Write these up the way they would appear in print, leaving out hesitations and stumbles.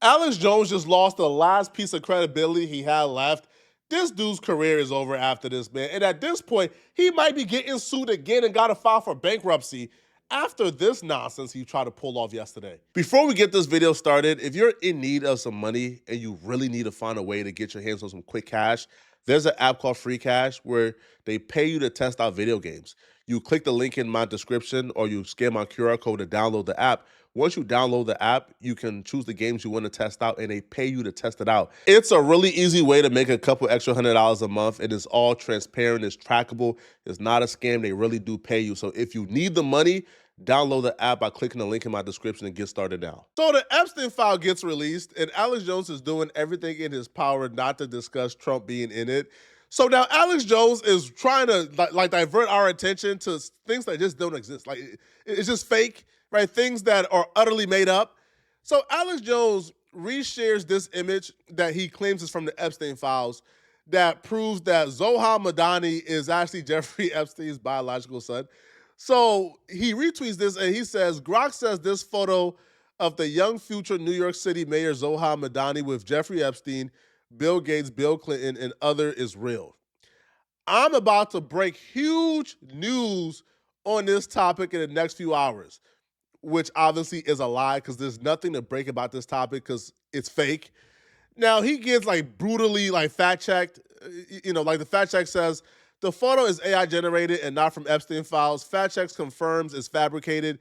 Alex Jones just lost the last piece of credibility he had left. This dude's career is over after this, man. And at this point, he might be getting sued again and got to file for bankruptcy after this nonsense he tried to pull off yesterday. Before we get this video started, if you're in need of some money and you really need to find a way to get your hands on some quick cash, there's an app called Free Cash where they pay you to test out video games. You click the link in my description or you scan my QR code to download the app. Once you download the app, you can choose the games you want to test out and they pay you to test it out. It's a really easy way to make a couple extra $100 a month. It is all transparent, it's trackable, it's not a scam. They really do pay you. So if you need the money, download the app by clicking the link in my description and get started now. So the Epstein file gets released and Alex Jones is doing everything in his power not to discuss Trump being in it. So now Alex Jones is trying to divert our attention to things that just don't exist. Like it's just fake, right? Things that are utterly made up. So Alex Jones reshares this image that he claims is from the Epstein files that proves that Zohan Madani is actually Jeffrey Epstein's biological son. So he retweets this and he says, Grok says this photo of the young future New York City Mayor Zohan Madani with Jeffrey Epstein, Bill Gates, Bill Clinton, and other is real. I'm about to break huge news on this topic in the next few hours, which obviously is a lie because there's nothing to break about this topic because it's fake. Now, he gets brutally fact-checked. The fact check says, the photo is AI generated and not from Epstein files. Fact checks confirms it's fabricated.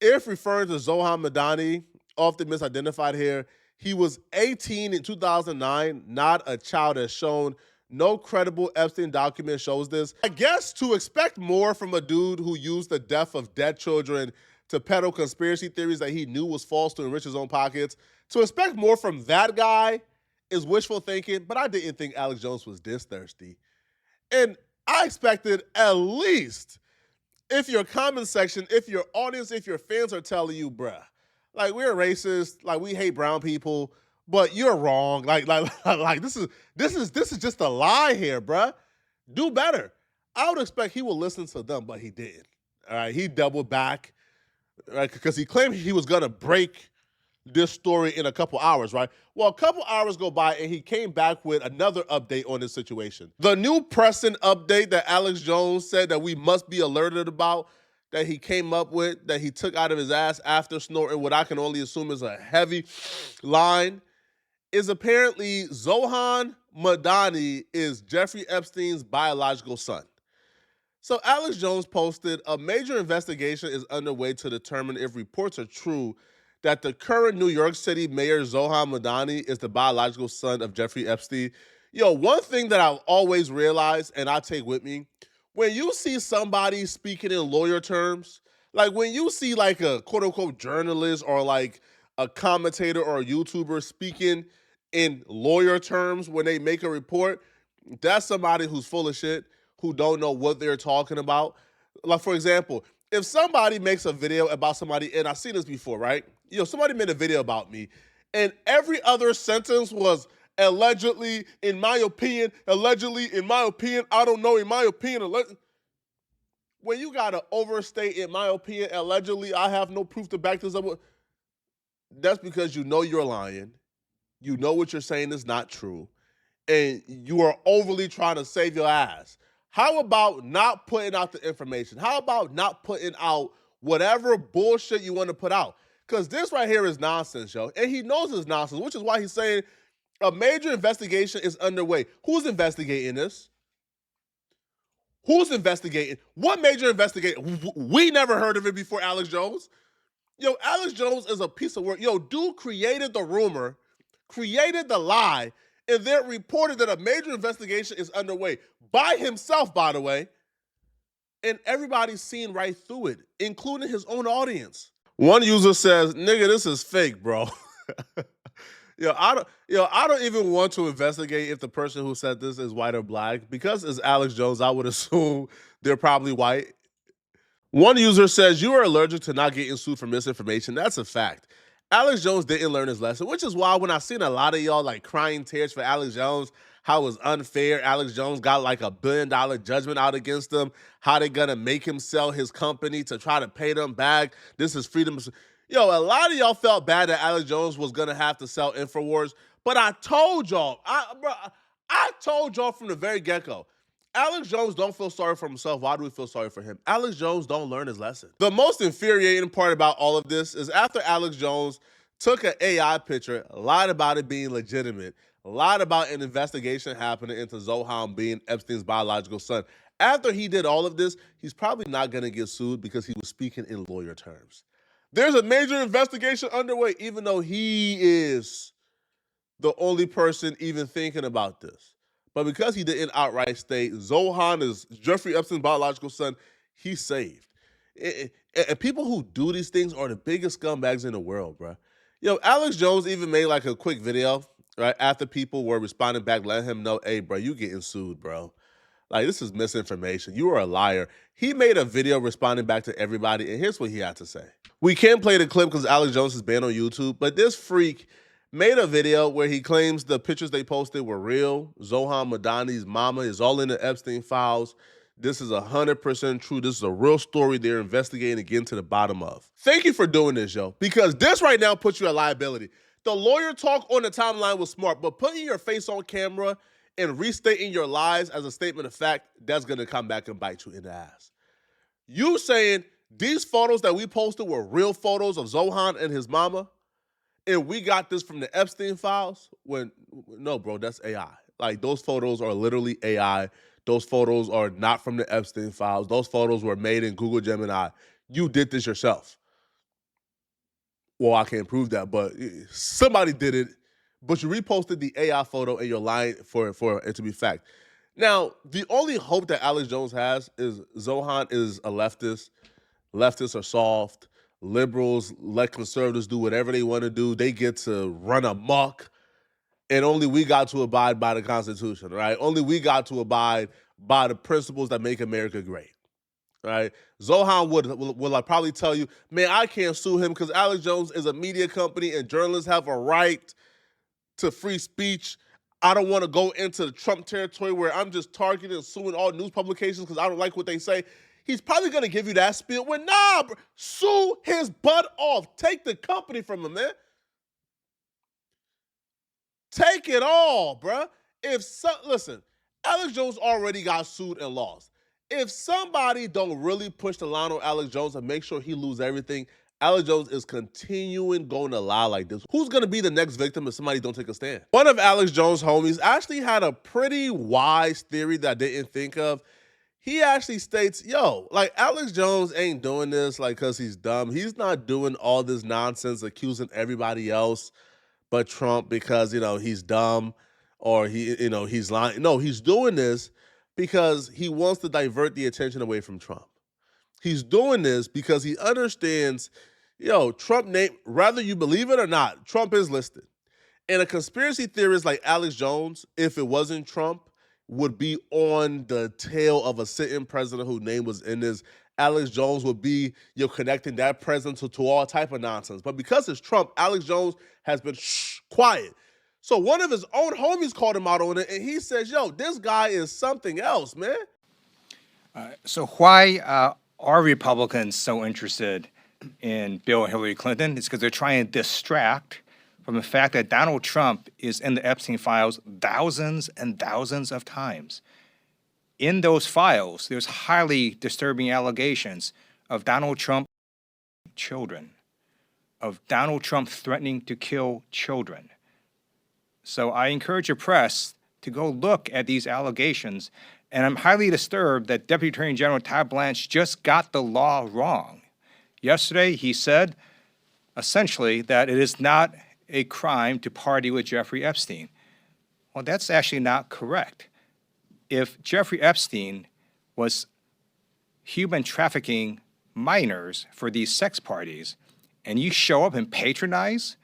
If referring to Zohan Madani, often misidentified here, he was 18 in 2009, not a child as shown. No credible Epstein document shows this. I guess to expect more from a dude who used the death of dead children to peddle conspiracy theories that he knew was false to enrich his own pockets, to expect more from that guy is wishful thinking, but I didn't think Alex Jones was this thirsty. And I expected at least, if your comment section, if your audience, if your fans are telling you, bruh, we're racist, we hate brown people, but you're wrong. This is just a lie here, bruh. Do better. I would expect he will listen to them, but he didn't. All right, he doubled back, right? Because he claimed he was gonna break this story in a couple hours, right? Well, a couple hours go by and he came back with another update on this situation. The new pressing update that Alex Jones said that we must be alerted about, that he came up with, that he took out of his ass after snorting what I can only assume is a heavy line, is apparently Zohan Madani is Jeffrey Epstein's biological son. So Alex Jones posted, a major investigation is underway to determine if reports are true that the current New York City Mayor Zohan Madani is the biological son of Jeffrey Epstein. One thing that I've always realized and I take with me, when you see somebody speaking in lawyer terms, when you see a quote unquote journalist or a commentator or a YouTuber speaking in lawyer terms when they make a report, that's somebody who's full of shit, who don't know what they're talking about. For example, if somebody makes a video about somebody, and I've seen this before, right? Somebody made a video about me, and every other sentence was allegedly, in my opinion, allegedly, in my opinion, I don't know, in my opinion. When you gotta overstate, in my opinion, allegedly, I have no proof to back this up, that's because you know you're lying. You know what you're saying is not true, and you are overly trying to save your ass. How about not putting out the information? How about not putting out whatever bullshit you want to put out? Because this right here is nonsense, yo. And he knows it's nonsense, which is why he's saying a major investigation is underway. Who's investigating this? Who's investigating? What major investigation? We never heard of it before, Alex Jones. Alex Jones is a piece of work. Dude created the rumor, created the lie, and then reported that a major investigation is underway by himself, by the way, and everybody's seen right through it, including his own audience. One user says, nigga, this is fake, bro. I don't even want to investigate if the person who said this is white or black. Because it's Alex Jones, I would assume they're probably white. One user says, you are allergic to not getting sued for misinformation. That's a fact. Alex Jones didn't learn his lesson, which is why when I seen a lot of y'all crying tears for Alex Jones, how it was unfair. Alex Jones got $1 billion judgment out against him. How they gonna make him sell his company to try to pay them back. This is freedom. Yo, a lot of y'all felt bad that Alex Jones was gonna have to sell InfoWars, but I told y'all, I told y'all from the very get-go. Alex Jones don't feel sorry for himself. Why do we feel sorry for him? Alex Jones don't learn his lesson. The most infuriating part about all of this is after Alex Jones took an AI picture, lied about it being legitimate, lied about an investigation happening into Zohan being Epstein's biological son. After he did all of this, he's probably not going to get sued because he was speaking in lawyer terms. There's a major investigation underway, even though he is the only person even thinking about this. But because he didn't outright state Zohan is Jeffrey Epstein's biological son, he's saved. And people who do these things are the biggest scumbags in the world, bro. Yo, Alex Jones even made like a quick video, right, after people were responding back, letting him know, hey, bro, you getting sued, bro. Like, this is misinformation. You are a liar. He made a video responding back to everybody, and here's what he had to say. We can't play the clip because Alex Jones is banned on YouTube, but this freak made a video where he claims the pictures they posted were real. Zohan Madani's mama is all in the Epstein files. This is 100% true. This is a real story they're investigating and getting to the bottom of. Thank you for doing this, yo, because this right now puts you at liability. The lawyer talk on the timeline was smart, but putting your face on camera and restating your lies as a statement of fact, that's going to come back and bite you in the ass. You saying these photos that we posted were real photos of Zohan and his mama, and we got this from the Epstein files? When no, bro, that's AI. Like, those photos are literally AI. Those photos are not from the Epstein files. Those photos were made in Google Gemini. You did this yourself. Well, I can't prove that, but somebody did it. But you reposted the AI photo and you're lying for it to be fact. Now, the only hope that Alex Jones has is Zohan is a leftist. Leftists are soft. Liberals let conservatives do whatever they want to do. They get to run amok. And only we got to abide by the Constitution, right? Only we got to abide by the principles that make America great, right? Zohan will probably tell you, man, I can't sue him because Alex Jones is a media company and journalists have a right to free speech. I don't want to go into the Trump territory where I'm just targeting and suing all news publications because I don't like what they say. He's probably going to give you that spiel when, nah, bro, sue his butt off. Take the company from him, man. Take it all, bro. Listen, Alex Jones already got sued and lost. If somebody don't really push the line on Alex Jones and make sure he lose everything, Alex Jones is continuing going to lie like this. Who's going to be the next victim if somebody don't take a stand? One of Alex Jones' homies actually had a pretty wise theory that I didn't think of. He actually states, yo, like, Alex Jones ain't doing this like because he's dumb. He's not doing all this nonsense accusing everybody else but Trump because, he's dumb or he's lying. No, he's doing this because he wants to divert the attention away from Trump. He's doing this because he understands, Trump name, whether you believe it or not, Trump is listed. And a conspiracy theorist like Alex Jones, if it wasn't Trump, would be on the tail of a sitting president whose name was in this. Alex Jones would be, connecting that president to all type of nonsense. But because it's Trump, Alex Jones has been quiet. So one of his own homies called him out on it, and he says, yo, this guy is something else, man. So why are Republicans so interested in Bill and Hillary Clinton? It's because they're trying to distract from the fact that Donald Trump is in the Epstein files thousands and thousands of times. In those files, there's highly disturbing allegations of Donald Trump children, of Donald Trump threatening to kill children. So I encourage your press to go look at these allegations, and I'm highly disturbed that Deputy Attorney General Todd Blanche just got the law wrong. Yesterday, he said, essentially, that it is not a crime to party with Jeffrey Epstein. Well, that's actually not correct. If Jeffrey Epstein was human trafficking minors for these sex parties, and you show up and patronize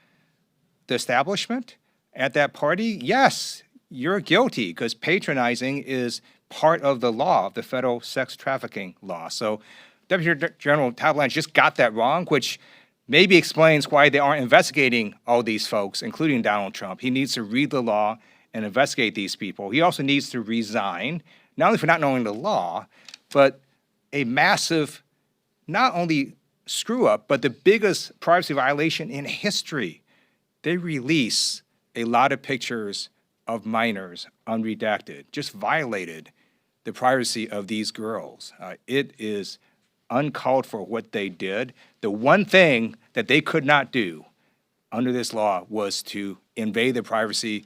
the establishment at that party, yes, you're guilty, because patronizing is part of the law, of the federal sex trafficking law. So Deputy General Todd Blanche just got that wrong, which maybe explains why they aren't investigating all these folks, including Donald Trump. He needs to read the law and investigate these people. He also needs to resign, not only for not knowing the law, but a massive, not only screw up, but the biggest privacy violation in history. They release a lot of pictures of minors unredacted, just violated the privacy of these girls. It is uncalled for what they did. The one thing that they could not do under this law was to invade the privacy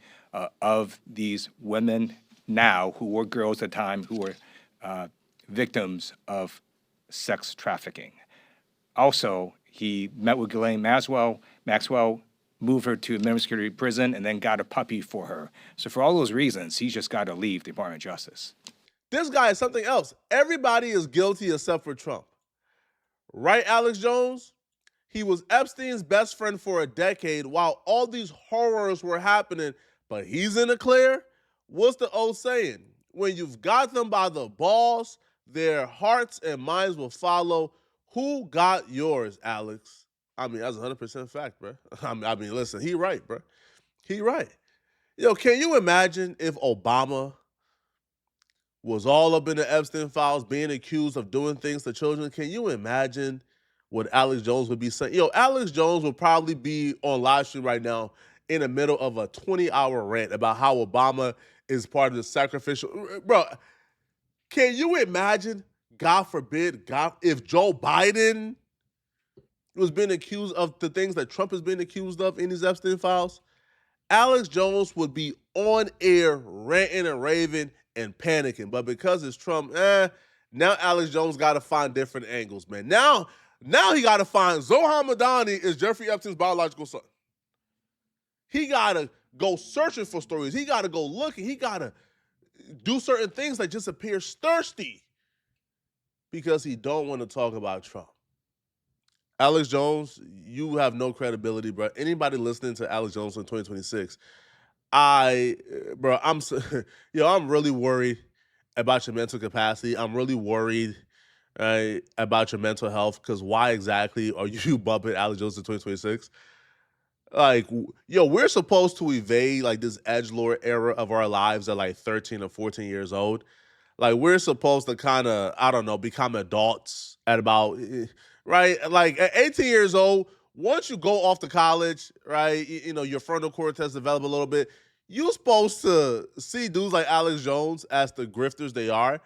of these women now who were girls at the time who were victims of sex trafficking. Also, he met with Ghislaine Maxwell moved her to a minimum security prison, and then got a puppy for her. So for all those reasons, he's just got to leave the Department of Justice. This guy is something else. Everybody is guilty except for Trump. Right, Alex Jones? He was Epstein's best friend for a decade while all these horrors were happening, but he's in the clear? What's the old saying? When you've got them by the balls, their hearts and minds will follow. Who got yours, Alex? I mean, that's 100% fact, bro. I mean, listen, he right, bro. He right. Yo, can you imagine if Obama was all up in the Epstein files, being accused of doing things to children? Can you imagine what Alex Jones would be saying? Yo, Alex Jones would probably be on live stream right now in the middle of a 20-hour rant about how Obama is part of the sacrificial. Bro, can you imagine, God forbid, if Joe Biden was being accused of the things that Trump is being accused of in these Epstein files? Alex Jones would be on air ranting and raving and panicking. But because it's Trump, now Alex Jones got to find different angles, man. Now he got to find Zohar Madani is Jeffrey Epstein's biological son. He got to go searching for stories. He got to go looking. He got to do certain things that just appears thirsty because he don't want to talk about Trump. Alex Jones, you have no credibility, bro. Anybody listening to Alex Jones in 2026, I'm really worried about your mental capacity. I'm really worried about your mental health, because why exactly are you bumping Alex Jones in 2026? Like, yo, we're supposed to evade like this edgelord era of our lives at like 13 or 14 years old. Like, we're supposed to kind of, I don't know, become adults at about, right? Like at 18 years old, once you go off to college, right, your frontal cortex develop a little bit, you're supposed to see dudes like Alex Jones as the grifters they are.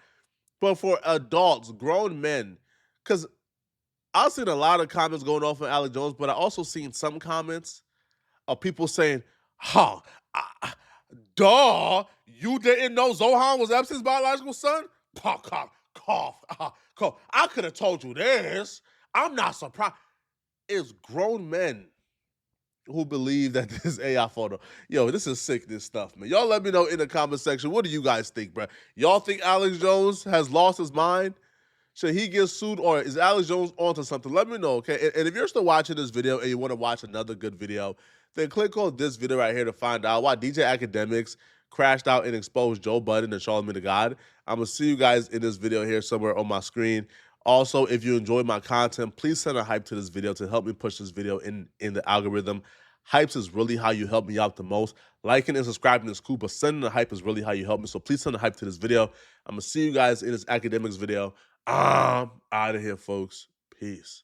But for adults, grown men, because I've seen a lot of comments going off on Alex Jones, but I also seen some comments of people saying, huh, duh, you didn't know Zohan was Epstein's biological son? Cough. I could have told you this. I'm not surprised. It's grown men who believe that this AI photo. Yo, this is sick, this stuff, man. Y'all let me know in the comment section. What do you guys think, bro? Y'all think Alex Jones has lost his mind? Should he get sued, or is Alex Jones onto something? Let me know, okay? And if you're still watching this video and you want to watch another good video, then click on this video right here to find out why DJ Academics crashed out and exposed Joe Budden and Charlamagne the God. I'm going to see you guys in this video here somewhere on my screen. Also, if you enjoy my content, please send a hype to this video to help me push this video in the algorithm. Hypes is really how you help me out the most. Liking and subscribing is cool, but sending the hype is really how you help me. So please send a hype to this video. I'm going to see you guys in this academics video. I'm out of here, folks. Peace.